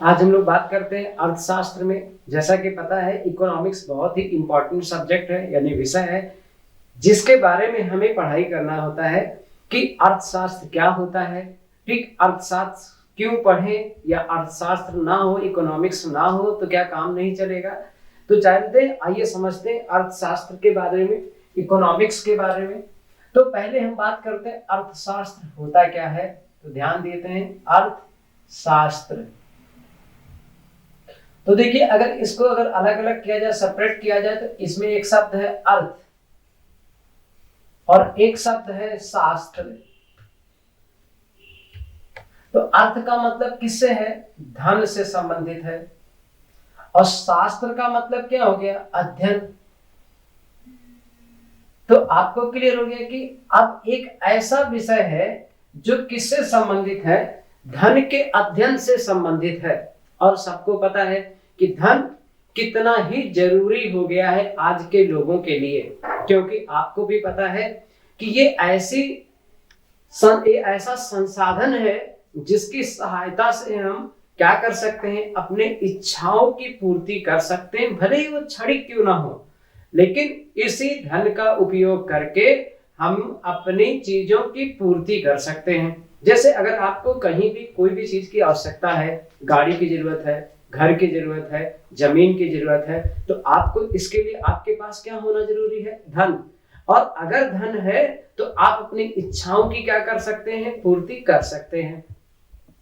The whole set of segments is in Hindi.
आज हम लोग बात करते हैं अर्थशास्त्र में। जैसा कि पता है, इकोनॉमिक्स बहुत ही इंपॉर्टेंट सब्जेक्ट है, यानी विषय है जिसके बारे में हमें पढ़ाई करना होता है कि अर्थशास्त्र क्या होता है। ठीक, अर्थशास्त्र क्यों पढ़ें, या अर्थशास्त्र ना हो, इकोनॉमिक्स ना हो तो क्या काम नहीं चलेगा। तो जानते हैं, आइए समझते हैं अर्थशास्त्र के बारे में, इकोनॉमिक्स के बारे में। तो पहले हम बात करते हैं अर्थशास्त्र होता क्या है। तो ध्यान देते हैं, अर्थशास्त्र। तो देखिए, अगर इसको अलग अलग किया जाए, सेपरेट किया जाए, तो इसमें एक शब्द है अर्थ और एक शब्द है शास्त्र। तो अर्थ का मतलब किससे है? धन से संबंधित है। और शास्त्र का मतलब क्या हो गया? अध्ययन। तो आपको क्लियर हो गया कि अब एक ऐसा विषय है जो किससे संबंधित है? धन के अध्ययन से संबंधित है। और सबको पता है कि धन कितना ही जरूरी हो गया है आज के लोगों के लिए, क्योंकि आपको भी पता है कि ये ऐसा संसाधन है जिसकी सहायता से हम क्या कर सकते हैं? अपने इच्छाओं की पूर्ति कर सकते हैं, भले ही वो क्षणिक क्यों ना हो। लेकिन इसी धन का उपयोग करके हम अपनी चीजों की पूर्ति कर सकते हैं। जैसे अगर आपको कहीं भी कोई भी चीज की आवश्यकता है, गाड़ी की जरूरत है, घर की जरूरत है, जमीन की जरूरत है, तो आपको इसके लिए आपके पास क्या होना जरूरी है? धन। और अगर धन है तो आप अपनी इच्छाओं की क्या कर सकते हैं? पूर्ति कर सकते हैं।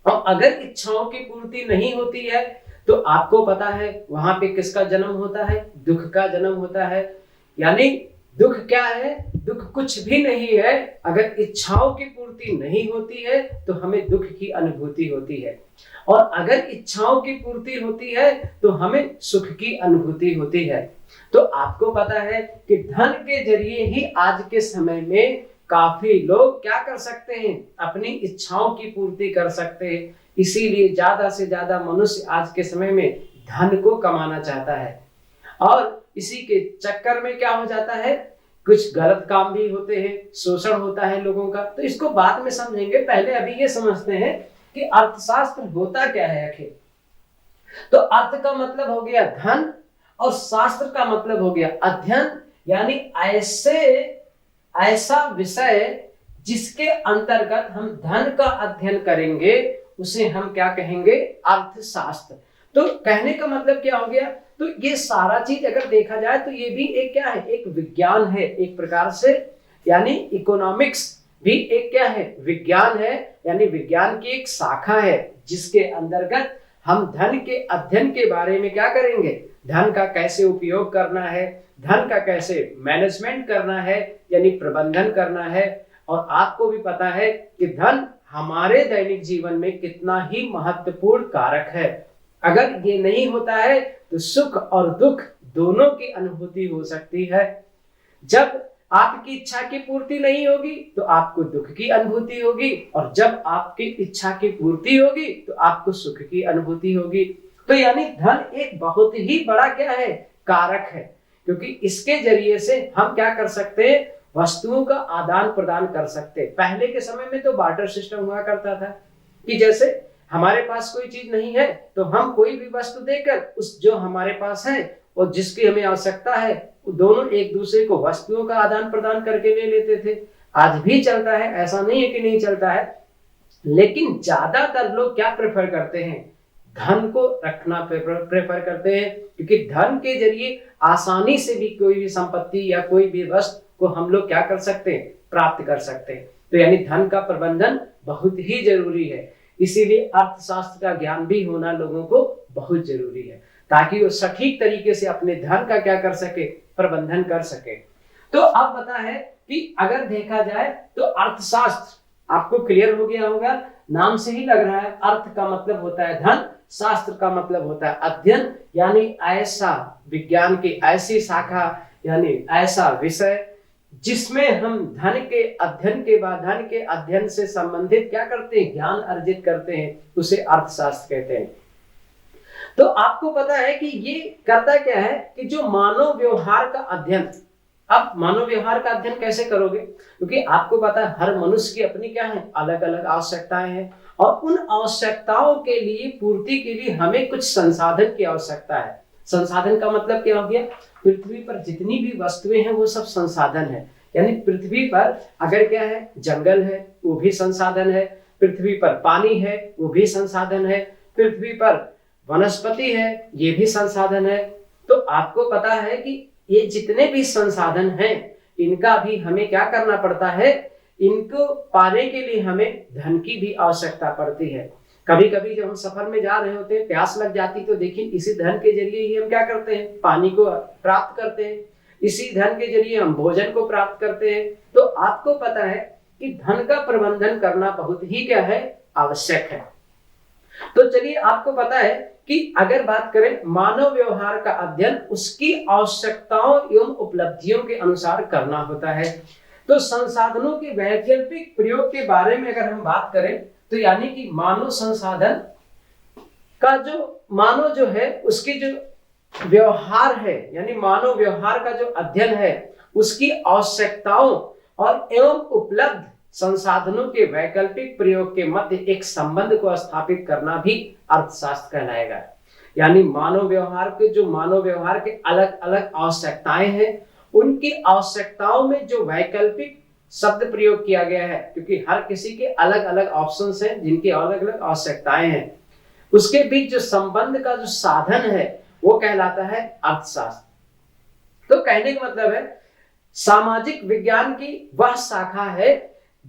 और अगर इच्छाओं की पूर्ति नहीं होती है तो आपको पता है वहां पे किसका जन्म होता है? दुख का जन्म होता है। यानी दुख क्या है? दुख कुछ भी नहीं है। अगर इच्छाओं की पूर्ति नहीं होती है तो हमें दुख की अनुभूति होती है, और अगर इच्छाओं की पूर्ति होती है तो हमें सुख की अनुभूति होती है। तो आपको पता है कि धन के जरिए ही आज के समय में काफी लोग क्या कर सकते हैं? अपनी इच्छाओं की पूर्ति कर सकते हैं। इसीलिए ज्यादा से ज्यादा मनुष्य आज के समय में धन को कमाना चाहता है, और इसी के चक्कर में क्या हो जाता है? कुछ गलत काम भी होते हैं, शोषण होता है लोगों का। तो इसको बाद में समझेंगे, पहले अभी ये समझते हैं कि अर्थशास्त्र होता क्या है आखिर। तो अर्थ का मतलब हो गया धन, और शास्त्र का मतलब हो गया अध्ययन। यानी ऐसा विषय जिसके अंतर्गत हम धन का अध्ययन करेंगे, उसे हम क्या कहेंगे? अर्थशास्त्र। तो कहने का मतलब क्या हो गया? तो ये सारा चीज अगर देखा जाए तो ये भी एक क्या है? एक विज्ञान है एक प्रकार से। यानी इकोनॉमिक्स भी एक क्या है? विज्ञान है। यानी विज्ञान की एक शाखा है जिसके अंतर्गत हम धन के अध्ययन के बारे में क्या करेंगे? धन का कैसे उपयोग करना है, धन का कैसे मैनेजमेंट करना है, यानी प्रबंधन करना है। और आपको भी पता है कि धन हमारे दैनिक जीवन में कितना ही महत्वपूर्ण कारक है। अगर ये नहीं होता है तो सुख और दुख दोनों की अनुभूति हो सकती है। जब आपकी इच्छा की पूर्ति नहीं होगी तो आपको दुख की अनुभूति होगी, और जब आपकी इच्छा की पूर्ति होगी तो आपको सुख की अनुभूति होगी। तो यानी धन एक बहुत ही बड़ा क्या है? कारक है, क्योंकि इसके जरिए से हम क्या कर सकते हैं? वस्तुओं का आदान प्रदान कर सकते हैं। पहले के समय में तो बार्टर सिस्टम हुआ करता था कि जैसे हमारे पास कोई चीज नहीं है तो हम कोई भी वस्तु देकर उस जो हमारे पास है और जिसकी हमें आवश्यकता है, दोनों एक दूसरे को वस्तुओं का आदान प्रदान करके ले लेते थे। आज भी चलता है, ऐसा नहीं है कि नहीं चलता है, लेकिन ज्यादातर लोग क्या प्रेफर करते हैं? धन को रखना प्रेफर करते हैं, क्योंकि धन के जरिए आसानी से भी कोई भी संपत्ति या कोई भी वस्तु को हम लोग क्या कर सकते हैं? प्राप्त कर सकते हैं। तो यानी धन का प्रबंधन बहुत ही जरूरी है। इसीलिए अर्थशास्त्र का ज्ञान भी होना लोगों को बहुत जरूरी है, ताकि वो सटीक तरीके से अपने धन का क्या कर सके? प्रबंधन कर सके। तो अब पता है कि अगर देखा जाए तो अर्थशास्त्र आपको क्लियर हो गया होगा, नाम से ही लग रहा है। अर्थ का मतलब होता है धन, शास्त्र का मतलब होता है अध्ययन। यानी ऐसा विज्ञान की ऐसी शाखा, यानी ऐसा विषय जिसमें हम धन के अध्ययन के बाद धन के अध्ययन से संबंधित क्या करते हैं? ज्ञान अर्जित करते हैं, उसे अर्थशास्त्र कहते हैं। तो आपको पता है कि ये करता क्या है कि जो मानव व्यवहार का अध्ययन, अब मानव व्यवहार का अध्ययन कैसे करोगे? क्योंकि आपको पता है हर मनुष्य की अपनी क्या है, अलग अलग आवश्यकताएं हैं, और उन आवश्यकताओं के लिए पूर्ति के लिए हमें कुछ संसाधन की आवश्यकता है। संसाधन का मतलब क्या हो गया? पृथ्वी पर जितनी भी वस्तुएं हैं वो सब संसाधन है। यानी पृथ्वी पर अगर क्या है, जंगल है वो भी संसाधन है, पृथ्वी पर पानी है वो भी संसाधन है, पृथ्वी पर वनस्पति है ये भी संसाधन है। तो आपको पता है कि ये जितने भी संसाधन हैं इनका भी हमें क्या करना पड़ता है, इनको पाने के लिए हमें धन की भी आवश्यकता पड़ती है। कभी कभी जब हम सफर में जा रहे होते हैं, प्यास लग जाती, तो देखिए इसी धन के जरिए ही हम क्या करते हैं, पानी को प्राप्त करते हैं, इसी धन के जरिए हम भोजन को प्राप्त करते हैं। तो आपको पता है कि धन का प्रबंधन करना बहुत ही क्या है, आवश्यक है। तो चलिए आपको पता है कि अगर बात करें मानव व्यवहार का अध्ययन उसकी आवश्यकताओं एवं उपलब्धियों के अनुसार करना होता है। तो संसाधनों के वैकल्पिक प्रयोग के बारे में अगर हम बात करें तो यानी कि मानव संसाधन का मानव जो है उसकी जो व्यवहार है, यानी मानव व्यवहार का जो अध्ययन है उसकी आवश्यकताओं और एवं उपलब्ध संसाधनों के वैकल्पिक प्रयोग के मध्य एक संबंध को स्थापित करना भी अर्थशास्त्र कहलाएगा। यानी मानव व्यवहार के अलग अलग आवश्यकताएं हैं, उनकी आवश्यकताओं में जो वैकल्पिक शब्द प्रयोग किया गया है, क्योंकि हर किसी के अलग अलग ऑप्शंस हैं जिनकी अलग अलग आवश्यकताएं हैं, उसके बीच जो संबंध का जो साधन है वो कहलाता है अर्थशास्त्र। तो कहने का मतलब है सामाजिक विज्ञान की वह शाखा है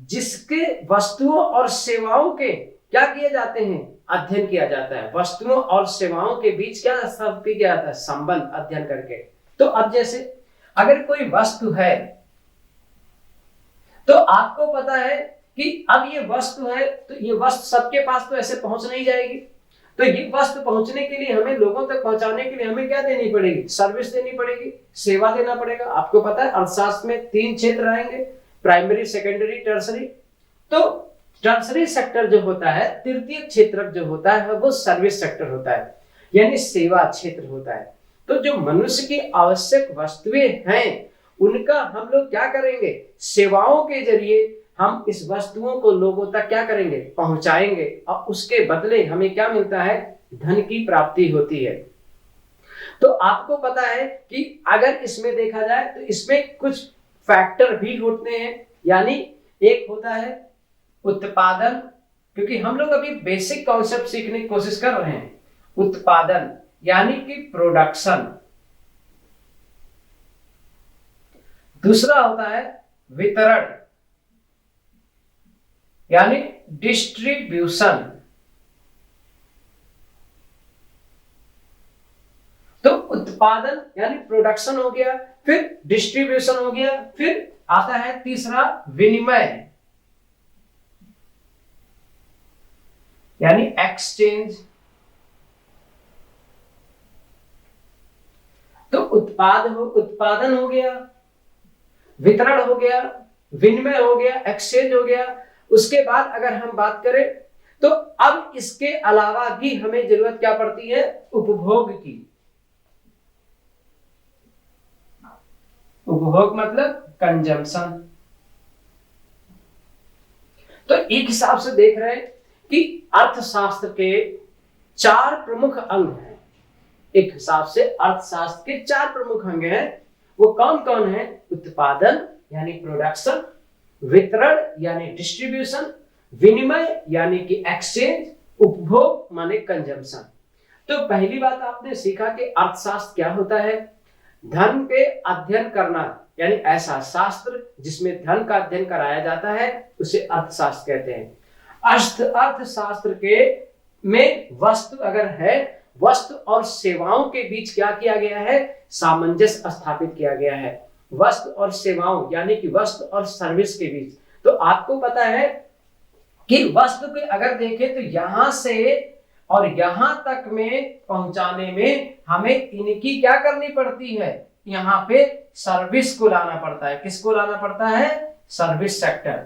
जिसके वस्तुओं और सेवाओं के क्या किए जाते हैं, अध्ययन किया जाता है। वस्तुओं और सेवाओं के बीच क्या स्थापित किया जाता है, संबंध अध्ययन करके। तो अब जैसे अगर कोई वस्तु है तो आपको पता है कि अब ये वस्तु है तो ये वस्तु सबके पास तो ऐसे पहुंच नहीं जाएगी, तो ये वस्तु पहुंचने के लिए हमें लोगों तक पहुंचाने के लिए हमें क्या देनी पड़ेगी, सर्विस देनी पड़ेगी, सेवा देना पड़ेगा। आपको पता है अर्थशास्त्र में 3 क्षेत्र आएंगे, प्राइमरी, सेकेंडरी, टर्सरी। तो टर्सरी सेक्टर जो होता है, तृतीय क्षेत्र जो होता है वो सर्विस सेक्टर होता है, यानी सेवा क्षेत्र होता है। तो जो मनुष्य की आवश्यक वस्तुएं हैं उनका हम लोग क्या करेंगे, सेवाओं के जरिए हम इस वस्तुओं को लोगों तक क्या करेंगे, पहुंचाएंगे, और उसके बदले हमें क्या मिलता है, धन की प्राप्ति होती है। तो आपको पता है कि अगर इसमें देखा जाए तो इसमें कुछ फैक्टर भी होते हैं, यानी एक होता है उत्पादन, क्योंकि हम लोग अभी बेसिक कॉन्सेप्ट सीखने की कोशिश कर रहे हैं। उत्पादन यानी कि प्रोडक्शन। दूसरा होता है वितरण यानी डिस्ट्रीब्यूशन। तो उत्पादन यानी प्रोडक्शन हो गया, फिर डिस्ट्रीब्यूशन हो गया, फिर आता है तीसरा विनिमय यानी एक्सचेंज। तो उत्पादन हो गया, वितरण हो गया, विनिमय हो गया, एक्सचेंज हो गया। उसके बाद अगर हम बात करें तो अब इसके अलावा भी हमें जरूरत क्या पड़ती है, उपभोग की। उपभोग मतलब कंजम्पशन। तो एक हिसाब से देख रहे हैं कि अर्थशास्त्र के 4 प्रमुख अंग हैं। एक हिसाब से अर्थशास्त्र के 4 प्रमुख अंग हैं। वो कौन कौन है, उत्पादन यानी प्रोडक्शन, वितरण यानी डिस्ट्रीब्यूशन, विनिमय यानी कि एक्सचेंज, उपभोग माने कंजम्पशन। तो पहली बात आपने सीखा कि अर्थशास्त्र क्या होता है, धन के अध्ययन करना, यानी ऐसा शास्त्र जिसमें धन का अध्ययन कराया जाता है उसे अर्थशास्त्र कहते हैं। अर्थशास्त्र के में वस्तु अगर है, वस्तु और सेवाओं के बीच क्या किया गया है, सामंजस्य स्थापित किया गया है। वस्तु और सेवाओं यानी कि वस्तु और सर्विस के बीच। तो आपको पता है कि वस्तु के अगर देखें तो यहां से और यहां तक में पहुंचाने में हमें इनकी क्या करनी पड़ती है, यहाँ पे सर्विस को लाना पड़ता है। किसको लाना पड़ता है, सर्विस सेक्टर।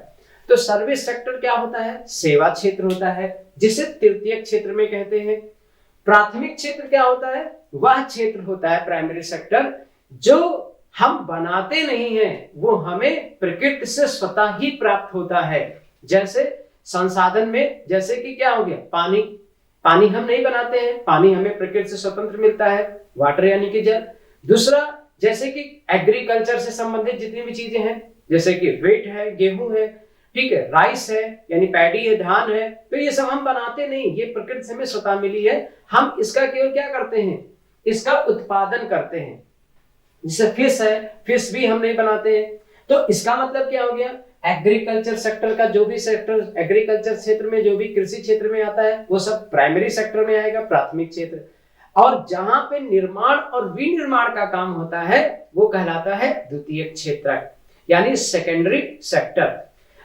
तो सर्विस सेक्टर क्या होता है, सेवा क्षेत्र होता है, जिसे तृतीय क्षेत्र में कहते हैं। प्राथमिक क्षेत्र क्या होता है, वह क्षेत्र होता है प्राइमरी सेक्टर जो हम बनाते नहीं हैं, वो हमें प्रकृति से स्वतः ही प्राप्त होता है। जैसे संसाधन में, जैसे कि क्या हो गया, पानी। पानी हम नहीं बनाते हैं, पानी हमें प्रकृति से स्वतंत्र मिलता है, वाटर यानी कि जल। दूसरा, जैसे कि एग्रीकल्चर से संबंधित जितनी भी चीजें हैं, जैसे कि व्हीट है, गेहूं है, ठीक है, राइस है यानी पैडी है, धान है, तो ये सब हम बनाते नहीं, ये प्रकृति से हमें स्वतः मिली है। हम इसका केवल क्या करते हैं, इसका उत्पादन करते हैं। जैसे फिश है, फिश भी हम नहीं बनाते हैं। तो इसका मतलब क्या हो गया, एग्रीकल्चर सेक्टर का जो भी सेक्टर, एग्रीकल्चर क्षेत्र में जो भी कृषि क्षेत्र में आता है वो सब प्राइमरी सेक्टर में आएगा, प्राथमिक क्षेत्र। और जहां पे निर्माण और विनिर्माण का काम होता है वो कहलाता है द्वितीयक क्षेत्र यानी सेकेंडरी सेक्टर।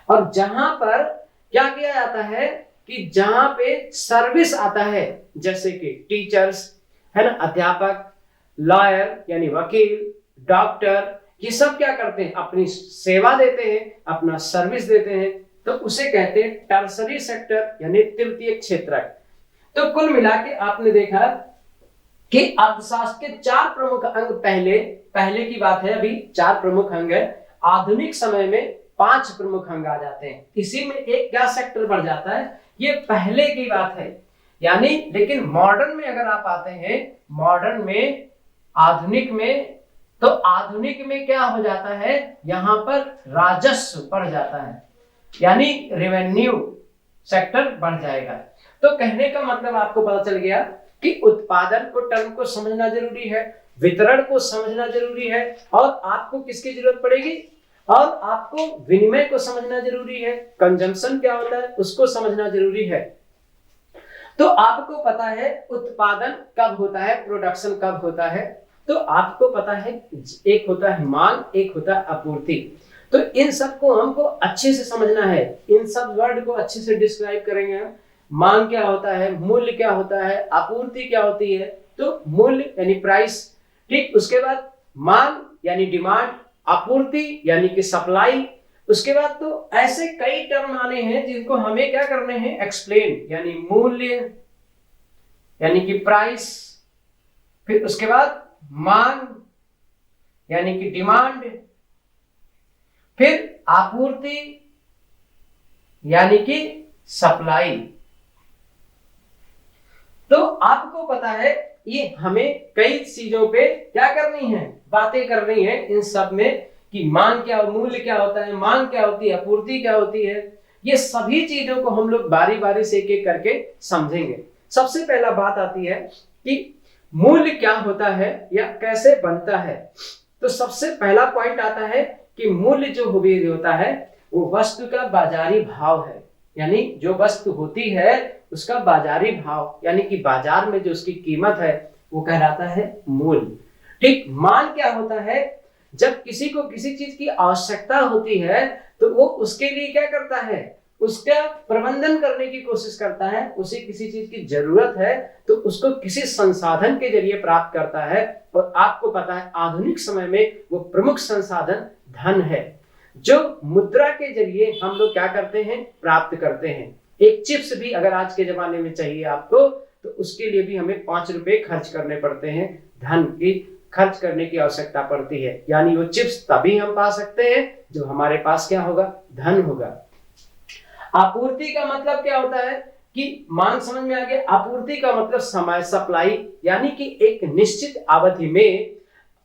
और जहां पर क्या किया जाता है कि जहां पे सर्विस आता है, जैसे कि टीचर्स है ना, अध्यापक, लॉयर यानी वकील, डॉक्टर, ये सब क्या करते हैं, अपनी सेवा देते हैं, अपना सर्विस देते हैं, तो उसे कहते हैं टर्सरी सेक्टर यानी तृतीय क्षेत्र। तो कुल मिला के आपने देखा कि अर्थशास्त्र के 4 प्रमुख अंग, पहले की बात है, अभी 4 प्रमुख अंग है। आधुनिक समय में 5 प्रमुख अंग आ जाते हैं, इसी में एक क्या सेक्टर बढ़ जाता है, ये पहले की बात है। यानी लेकिन मॉडर्न में अगर आप आते हैं, मॉडर्न में, आधुनिक में, तो आधुनिक में क्या हो जाता है, यहां पर राजस्व बढ़ जाता है यानी रेवेन्यू सेक्टर बढ़ जाएगा। तो कहने का मतलब आपको पता चल गया कि उत्पादन को, टर्म को समझना जरूरी है, वितरण को समझना जरूरी है, और आपको किसकी जरूरत पड़ेगी, और आपको विनिमय को समझना जरूरी है, कंजम्पशन क्या होता है उसको समझना जरूरी है। तो आपको पता है उत्पादन कब होता है, प्रोडक्शन कब होता है, तो आपको पता है एक होता है मांग, एक होता है आपूर्ति। तो इन सब को हमको अच्छे से समझना है, इन सब वर्ड को अच्छे से डिस्क्राइब करेंगे हम। मांग क्या होता है, मूल्य क्या होता है, आपूर्ति क्या होती है, तो मूल्य यानी प्राइस, ठीक, उसके बाद मांग यानी डिमांड, आपूर्ति यानी कि सप्लाई, उसके बाद तो ऐसे कई टर्म आने हैं जिनको हमें क्या करने हैं, एक्सप्लेन, यानी मूल्य यानी कि प्राइस, फिर उसके बाद मांग यानी कि डिमांड, फिर आपूर्ति यानी कि सप्लाई। तो आपको पता है ये हमें कई चीजों पे क्या करनी है, बातें करनी है इन सब में, कि मांग क्या, मूल्य क्या होता है, मांग क्या होती है, आपूर्ति क्या होती है, ये सभी चीजों को हम लोग बारी बारी से एक एक करके समझेंगे। सबसे पहला बात आती है कि मूल्य क्या होता है या कैसे बनता है। तो सबसे पहला पॉइंट आता है कि मूल्य जो होता है वो वस्तु का बाजारी भाव है, यानी जो वस्तु होती है उसका बाजारी भाव, यानी कि बाजार में जो उसकी कीमत है वो कहलाता है मूल्य। ठीक, मांग क्या होता है, जब किसी को किसी चीज की आवश्यकता होती है तो वो उसके लिए क्या करता है, उसका प्रबंधन करने की कोशिश करता है, उसे किसी चीज की जरूरत है तो उसको किसी संसाधन के जरिए प्राप्त करता है। और आपको पता है आधुनिक समय में वो प्रमुख संसाधन धन है, जो मुद्रा के जरिए हम लोग क्या करते हैं, प्राप्त करते हैं। एक चिप्स भी अगर आज के जमाने में चाहिए आपको तो उसके लिए भी हमें 5 रुपए खर्च करने पड़ते हैं, धन की खर्च करने की आवश्यकता पड़ती है। यानी वो चिप्स तभी हम पा सकते हैं जब हमारे पास क्या होगा, धन होगा। आपूर्ति का मतलब क्या होता है कि मांग समझ में आ गया, आपूर्ति का मतलब समय, सप्लाई, यानी कि एक निश्चित अवधि में,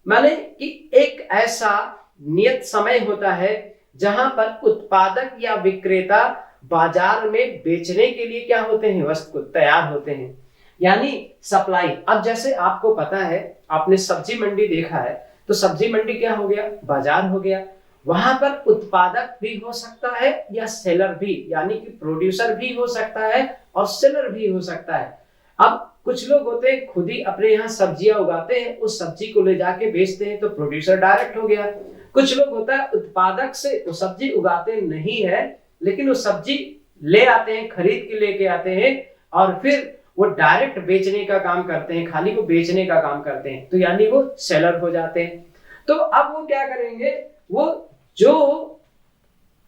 माने कि एक ऐसा नियत समय होता है जहां पर उत्पादक या विक्रेता बाजार में बेचने के लिए क्या होते हैं, वस्तु को तैयार होते हैं, यानी सप्लाई। अब जैसे आपको पता है, आपने सब्जी मंडी देखा है, तो सब्जी मंडी क्या हो गया, बाजार हो गया। वहां पर उत्पादक भी हो सकता है या सेलर भी, यानी कि प्रोड्यूसर भी हो सकता है और सेलर भी हो सकता है। अब कुछ लोग होते हैं खुद ही अपने यहाँ सब्जियां उगाते हैं, उस सब्जी को ले जाके बेचते हैं, तो प्रोड्यूसर डायरेक्ट हो गया। कुछ लोग होता है उत्पादक से वो सब्जी उगाते नहीं है, लेकिन वो सब्जी ले आते हैं, खरीद के लेके आते हैं और फिर वो डायरेक्ट बेचने का काम करते हैं, खाली वो बेचने का काम करते हैं, तो यानी वो सेलर हो जाते हैं। तो अब वो क्या करेंगे, वो जो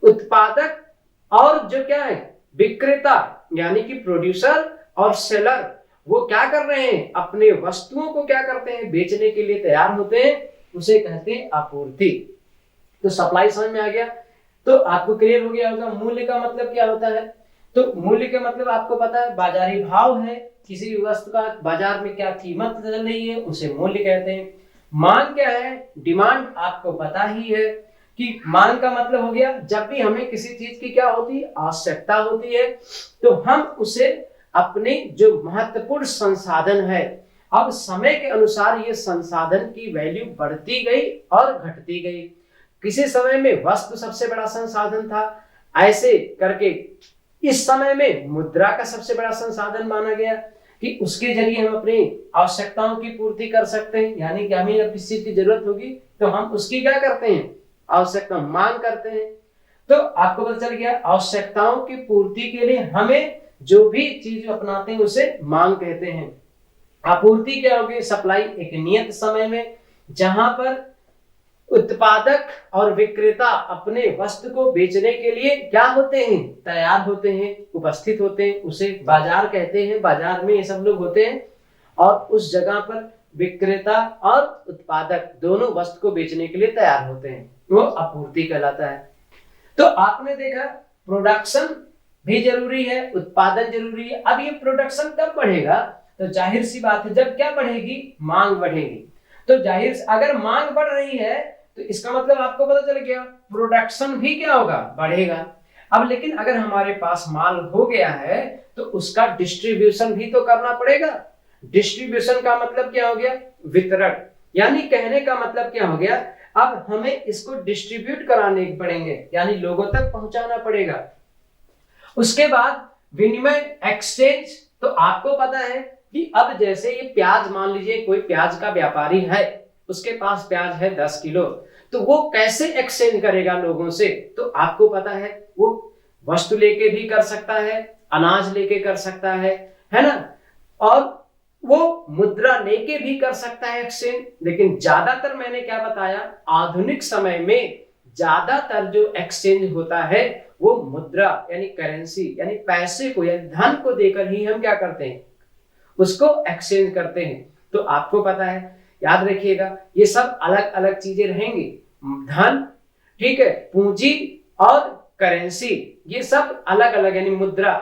उत्पादक और जो क्या है विक्रेता, यानी कि प्रोड्यूसर और सेलर, वो क्या कर रहे हैं, अपने वस्तुओं को क्या करते हैं, बेचने के लिए तैयार होते हैं। उसे कहते हैं आपूर्ति। तो सप्लाई समझ में आ गया, तो आपको क्लियर हो गया होगा मूल्य का मतलब क्या होता है। तो मूल्य का मतलब आपको पता है बाजारी भाव है, किसी भी वस्तु का बाजार में क्या कीमत चल रही है उसे मूल्य कहते हैं। मांग क्या है, डिमांड आपको पता ही है कि मांग का मतलब हो गया जब भी हमें किसी चीज की क्या होती है, आवश्यकता होती है, तो हम उसे अपने जो महत्वपूर्ण संसाधन है, अब समय के अनुसार ये संसाधन की वैल्यू बढ़ती गई और घटती गई। किसी समय में वस्तु सबसे बड़ा संसाधन था, ऐसे करके इस समय में मुद्रा का सबसे बड़ा संसाधन माना गया कि उसके जरिए हम अपनी आवश्यकताओं की पूर्ति कर सकते हैं। यानी कि हमें जब किसी चीज की जरूरत होगी तो हम उसकी क्या करते हैं, आवश्यकता मांग करते हैं। तो आपको पता चल गया आवश्यकताओं की पूर्ति के लिए हमें जो भी चीज अपनाते हैं उसे मांग कहते हैं। आपूर्ति क्या होगी, सप्लाई एक नियत समय में जहां पर उत्पादक और विक्रेता अपने वस्तु को बेचने के लिए क्या होते हैं, तैयार होते हैं, उपस्थित होते हैं, उसे बाजार कहते हैं। बाजार में ये सब लोग होते हैं और उस जगह पर विक्रेता और उत्पादक दोनों वस्तु को बेचने के लिए तैयार होते हैं, वो आपूर्ति कहलाता है। तो आपने देखा प्रोडक्शन भी जरूरी है, उत्पादन जरूरी है। अब ये प्रोडक्शन कब बढ़ेगा, तो जाहिर सी बात है जब क्या बढ़ेगी, मांग बढ़ेगी। तो जाहिर अगर मांग बढ़ रही है तो इसका मतलब आपको पता चल गया प्रोडक्शन भी क्या होगा, बढ़ेगा। अब लेकिन अगर हमारे पास माल हो गया है तो उसका डिस्ट्रीब्यूशन भी तो करना पड़ेगा। डिस्ट्रीब्यूशन का मतलब क्या हो गया, वितरण। यानी कहने का मतलब क्या हो गया, अब हमें इसको डिस्ट्रीब्यूट कराने पड़ेंगे, यानी लोगों तक पहुंचाना पड़ेगा। उसके बाद विनिमय, एक्सचेंज। तो आपको पता है कि अब जैसे ये प्याज, मान लीजिए कोई प्याज का व्यापारी है, उसके पास प्याज है 10 किलो, तो वो कैसे एक्सचेंज करेगा लोगों से, तो आपको पता है वो वस्तु लेके भी कर सकता है, अनाज लेके कर सकता है ना, और वो मुद्रा लेके भी कर सकता है एक्सचेंज। लेकिन ज्यादातर मैंने क्या बताया, आधुनिक समय में ज्यादातर जो एक्सचेंज होता है वो मुद्रा यानी करेंसी यानी पैसे को यानी धन को देकर ही हम क्या करते हैं, उसको एक्सचेंज करते हैं। तो आपको पता है, याद रखिएगा ये सब अलग अलग चीजें रहेंगी, धन, ठीक है, पूंजी और करेंसी, ये सब अलग अलग यानी मुद्रा,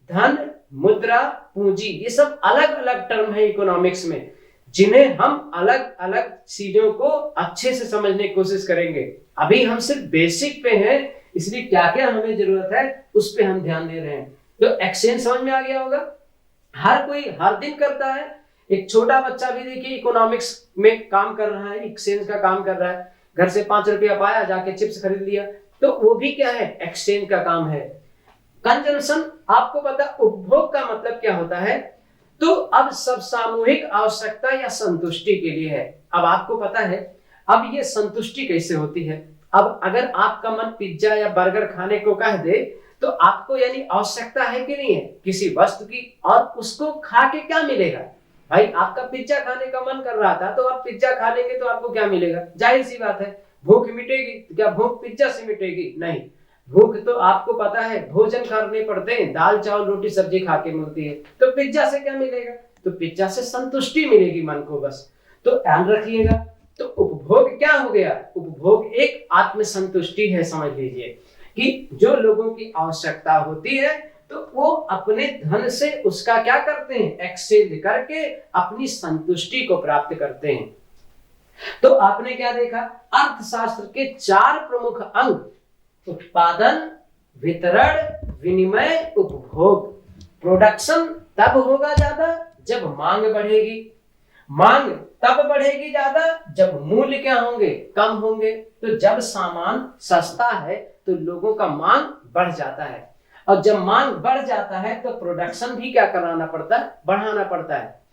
धन, मुद्रा, पूंजी, ये सब अलग अलग टर्म है इकोनॉमिक्स में, जिन्हें हम अलग अलग चीजों को अच्छे से समझने की कोशिश करेंगे। अभी हम सिर्फ बेसिक पे हैं, इसलिए क्या क्या हमें जरूरत है उस पे हम ध्यान दे रहे हैं। तो एक्सचेंज समझ में आ गया होगा, हर कोई हर दिन करता है। एक छोटा बच्चा भी देखिए इकोनॉमिक्स में काम कर रहा है, एक्सचेंज का काम कर रहा है। घर से 5 रुपया पाया, जाके चिप्स खरीद लिया, तो वो भी क्या है, एक्सचेंज का काम है। कंजम्पशन, आपको पता उपभोग का मतलब क्या होता है, तो अब सब सामूहिक आवश्यकता या संतुष्टि के लिए है। अब आपको पता है अब ये संतुष्टि कैसे होती है। अब अगर आपका मन पिज्जा या बर्गर खाने को कह दे तो आपको यानी आवश्यकता है कि नहीं है किसी वस्तु की, और उसको खा के क्या मिलेगा, भाई आपका पिज्जा खाने का मन कर रहा था तो आप पिज्जा खा लेंगे तो आपको क्या मिलेगा, जाहिर सी बात है भूख मिटेगी। क्या भूख पिज्जा से मिटेगी, नहीं, भूख तो आपको पता है भोजन करने पड़ते हैं, दाल चावल रोटी सब्जी खा के मिलती है, तो पिज्जा से क्या मिलेगा, तो पिज्जा से संतुष्टि मिलेगी मन को बस। तो ध्यान रखिएगा, तो उपभोग क्या हो गया, उपभोग एक आत्म संतुष्टि है, समझ लीजिए कि जो लोगों की आवश्यकता होती है तो वो अपने धन से उसका क्या करते हैं, एक्सचेंज करके अपनी संतुष्टि को प्राप्त करते हैं। तो आपने क्या देखा, अर्थशास्त्र के 4 प्रमुख अंग, उत्पादन, वितरण, विनिमय, उपभोग। प्रोडक्शन तब होगा ज्यादा जब मांग बढ़ेगी, मांग तब बढ़ेगी ज्यादा जब मूल्य क्या होंगे, कम होंगे। तो जब सामान सस्ता है तो लोगों का मांग बढ़ जाता है, और जब मांग बढ़ जाता है तो प्रोडक्शन भी क्या कराना पड़ता है, बढ़ाना पड़ता है।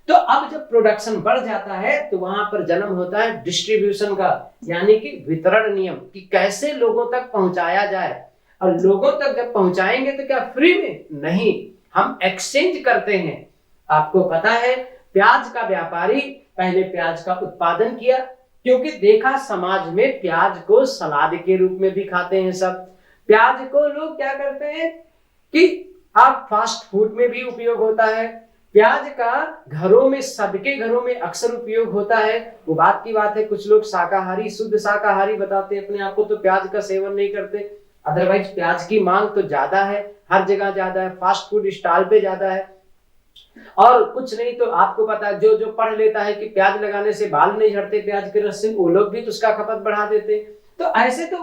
तो अब जब प्रोडक्शन बढ़ जाता है तो वहां पर जन्म होता है डिस्ट्रीब्यूशन का, यानी कि वितरण नियम, कि कैसे लोगों तक पहुंचाया जाए। और लोगों तक जब पहुंचाएंगे तो क्या फ्री में, नहीं, हम एक्सचेंज करते हैं। आपको पता है प्याज का व्यापारी पहले प्याज का उत्पादन किया, क्योंकि देखा समाज में प्याज को सलाद के रूप में भी खाते हैं सब। प्याज को लोग क्या करते हैं कि आप फास्ट फूड में भी उपयोग होता है, प्याज का घरों में, सबके घरों में अक्सर उपयोग होता है। वो बात की बात है, कुछ लोग शाकाहारी, शुद्ध शाकाहारी बताते हैं अपने आप को, तो प्याज का सेवन नहीं करते। अदरवाइज प्याज की मांग तो ज्यादा है, हर जगह ज्यादा है, फास्ट फूड स्टॉल पे ज्यादा है। और कुछ नहीं तो आपको पता है, जो जो पढ़ लेता है कि प्याज लगाने से बाल नहीं झड़ते प्याज के रस से, वो लोग भी तो उसका खपत बढ़ा देते। तो ऐसे तो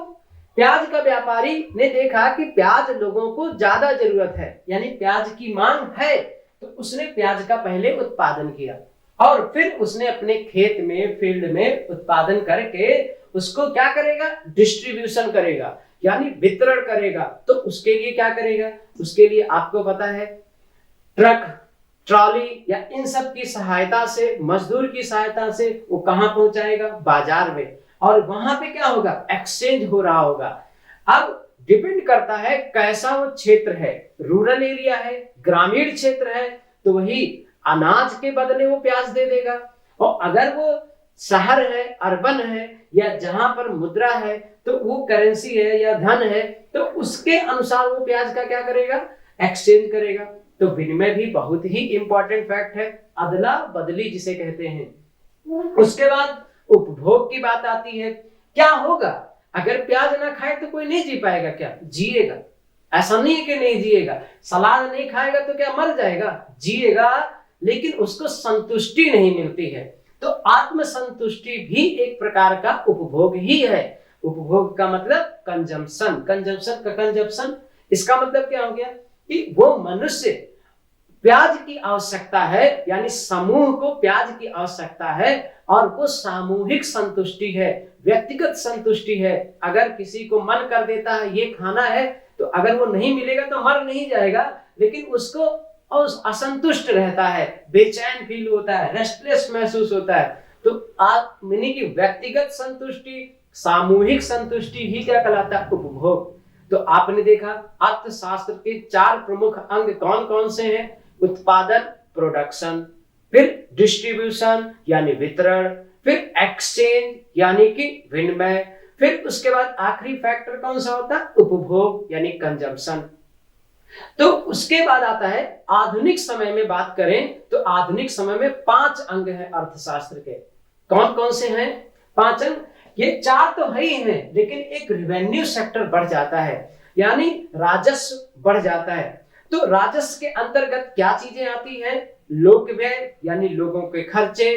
प्याज का व्यापारी ने देखा कि प्याज लोगों को ज्यादा जरूरत है, यानी प्याज की मांग है, तो उसने प्याज का पहले उत्पादन किया और फिर उसने अपने खेत में, फील्ड में उत्पादन करके उसको क्या करेगा, डिस्ट्रीब्यूशन करेगा, यानी वितरण करेगा। तो उसके लिए क्या करेगा, उसके लिए आपको पता है ट्रक, ट्रॉली या इन सब की सहायता से, मजदूर की सहायता से वो कहां पहुंचाएगा, बाजार में, और वहां पे क्या होगा, एक्सचेंज हो रहा होगा। अब डिपेंड करता है कैसा वो क्षेत्र है, रूरल एरिया है, ग्रामीण क्षेत्र है, तो वही अनाज के बदले वो प्याज दे देगा। और अगर वो शहर है, अर्बन है, या जहां पर मुद्रा है, तो वो करेंसी है या धन है, तो उसके अनुसार वो प्याज का क्या करेगा, एक्सचेंज करेगा। तो विनिमय भी बहुत ही इंपॉर्टेंट फैक्ट है, अदला बदली जिसे कहते हैं। उसके बाद उपभोग की बात आती है। क्या होगा अगर प्याज ना खाए तो कोई नहीं जी पाएगा क्या, जिएगा। ऐसा नहीं है कि नहीं जिएगा, सलाद नहीं खाएगा तो क्या मर जाएगा, जिएगा, लेकिन उसको संतुष्टि नहीं मिलती है। तो आत्म संतुष्टि भी एक प्रकार का उपभोग ही है। उपभोग का मतलब कंजम्पशन, कंजम्पशन का कंजम्पशन, इसका मतलब क्या हो गया कि वो मनुष्य प्याज की आवश्यकता है, यानी समूह को प्याज की आवश्यकता है, और वो सामूहिक संतुष्टि है, व्यक्तिगत संतुष्टि है। अगर किसी को मन कर देता है ये खाना है, तो अगर वो नहीं मिलेगा तो मर नहीं जाएगा, लेकिन उसको असंतुष्ट रहता है, बेचैन फील होता है, रेस्टलेस महसूस होता है। तो आप मानी कि व्यक्तिगत संतुष्टि, सामूहिक संतुष्टि ही क्या कहलाता है, उपभोग। तो आपने देखा अर्थशास्त्र के 4 प्रमुख अंग कौन कौन से हैं, उत्पादन, प्रोडक्शन, फिर डिस्ट्रीब्यूशन यानी वितरण, फिर एक्सचेंज यानी कि विनिमय, फिर उसके बाद आखिरी फैक्टर कौन सा होता है, उपभोग यानी कंजम्पशन। तो उसके बाद आता है आधुनिक समय में बात करें तो आधुनिक समय में 5 अंग हैं अर्थशास्त्र के। कौन कौन से हैं 5 अंग, ये 4 तो है ही हैं, लेकिन एक रेवेन्यू सेक्टर बढ़ जाता है, यानी राजस्व बढ़ जाता है। तो राजस्व के अंतर्गत क्या चीजें आती हैं, लोक व्यय यानी लोगों के खर्चे,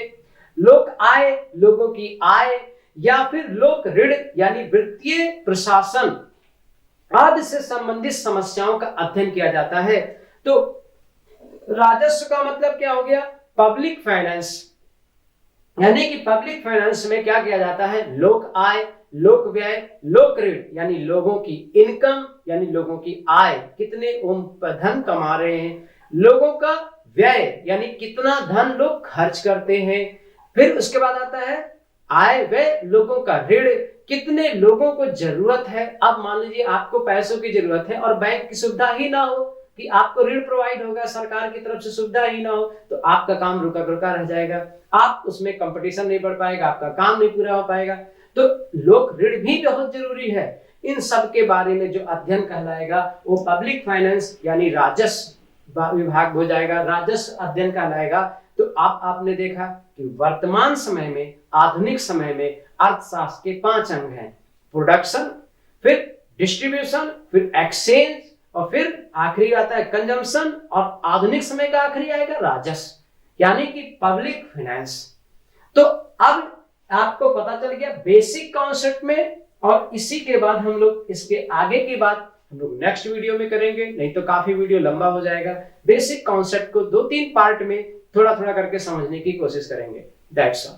लोक आय लोगों की आय, या फिर लोक ऋण यानी वित्तीय प्रशासन आदि से संबंधित समस्याओं का अध्ययन किया जाता है। तो राजस्व का मतलब क्या हो गया, पब्लिक फाइनेंस, यानी कि पब्लिक फाइनेंस में क्या किया जाता है, लोक आय, लोक व्यय, लोक ऋण यानी लोगों की इनकम यानी लोगों की आय, कितने धन कमा रहे हैं, लोगों का व्यय यानी कितना धन लोग खर्च करते हैं, फिर उसके बाद आता है आय व्यय, लोगों का ऋण, कितने लोगों को जरूरत है। अब मान लीजिए आपको पैसों की जरूरत है और बैंक की सुविधा ही ना हो कि आपको ऋण प्रोवाइड होगा, सरकार की तरफ से सुविधा ही ना हो, तो आपका काम रुका रुका रह जाएगा, आप उसमें कंपटीशन नहीं बढ़ पाएगा, आपका काम नहीं पूरा हो पाएगा। तो लोक ऋण भी बहुत जरूरी है। इन सब के बारे में जो अध्ययन कहलाएगा वो पब्लिक फाइनेंस यानी राजस्व विभाग हो जाएगा, राजस्व अध्ययन कहलाएगा। तो आपने देखा कि वर्तमान समय में, आधुनिक समय में अर्थशास्त्र के 5 अंग हैं, प्रोडक्शन, फिर डिस्ट्रीब्यूशन, फिर एक्सचेंज, और फिर आखिरी आता है कंजम्पशन, और आधुनिक समय का आखिरी आएगा राजस्व यानी कि पब्लिक फाइनेंस। तो अब आपको पता चल गया बेसिक कॉन्सेप्ट में, और इसी के बाद हम लोग इसके आगे की बात हम लोग नेक्स्ट वीडियो में करेंगे, नहीं तो काफी वीडियो लंबा हो जाएगा। बेसिक कॉन्सेप्ट को 2-3 पार्ट में थोड़ा थोड़ा करके समझने की कोशिश करेंगे। That's all.